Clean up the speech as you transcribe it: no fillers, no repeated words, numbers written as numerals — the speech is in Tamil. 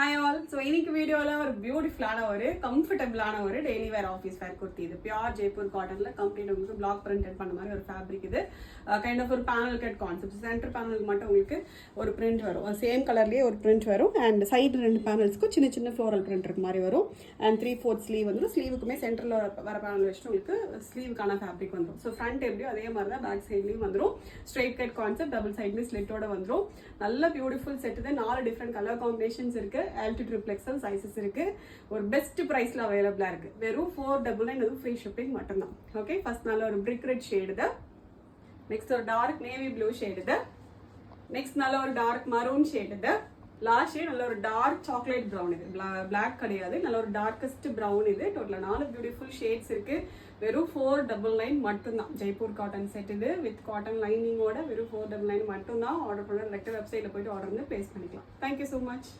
Hi all. ஸோ இன்னைக்கு வீடியோவில் ஒரு பியூட்டிஃபுல்லான ஒரு கம்ஃபர்டபுளான ஒரு டெய்லி வேர் ஆஃபீஸ் வேர் குர்த்தி. இது பியூர் ஜெய்ப்பூர் காட்டனில் கம்ப்ளீட் உங்களுக்கு பிளாக் பிரிண்டட் பண்ண மாதிரி ஒரு ஃபேப்ரிக். இது கைண்ட் ஆஃப் ஒரு பேனல் கட் கான்செப்ட். சென்டர் பேனலுக்கு மட்டும் உங்களுக்கு ஒரு பிரிண்ட் வரும், சேம் கலர்லேயே ஒரு பிரிண்ட் வரும். அண்ட் சைடு 2 பேனல்ஸ்க்கும் சின்ன சின்ன ஃப்ளோரல் பிரிண்ட் இருக்க மாதிரி வரும். அண்ட் 3/4 ஸ்லீவ் வந்துடும். ஸ்லீவுக்குமே சென்டரில் வர பேனல் வச்சுட்டு உங்களுக்கு ஸ்லீவுக்கான ஃபேப்ரிக் வந்துடும். ஸோ ஃப்ரண்ட் எப்படியும் அதே மாதிரி தான் பேக் சைட்லேயும் வந்துடும். ஸ்ட்ரெயிட் கட் கான்செப்ட், டபுள் சைட்லேயும் ஸ்லிட்டோட வந்துடும். நல்ல பியூட்டிஃபுல் செட் இது. 4 டிஃப்ரெண்ட் கலர் காம்பினேஷன்ஸ் இருக்கு. L to XXL சைஸஸ் இருக்கு. ஒரு பெஸ்ட் பிரைஸ்ல அவைலபிளா இருக்கு. வெறும் 499 அது ஃப்ரீ ஷிப்பிங் மட்டும்தான். ஓகே, ஃபர்ஸ்ட் நல்ல ஒரு பிரிக் ரெட் ஷேட் இது. நெக்ஸ்ட் ஒரு டார்க் நேவி ப்ளூ ஷேட் இது. நெக்ஸ்ட் நல்ல ஒரு டார்க் மரூன் ஷேட் இது. லாஸ்ட் ஷேட் நல்ல ஒரு டார்க் சாக்லேட் ப்ரௌன். இது பிளாக் கிடையாது, நல்ல ஒரு டார்க்கஸ்ட் ப்ரௌன். இது டோட்டலா 4 பியூட்டிஃபுல் ஷேட்ஸ் இருக்கு. வெறும் 499 மட்டும்தான். ஜெய்ப்பூர் காட்டன் செட் இது வித் காட்டன் லைனிங்கோட வெறும் 499 மட்டும்தான். ஆர்டர் பண்ண டேரக்டா வெப்சைட்ல போயிட்டு ஆர்டர் வந்து பிளேஸ் பண்ணிக்கலாம். Thank you so much.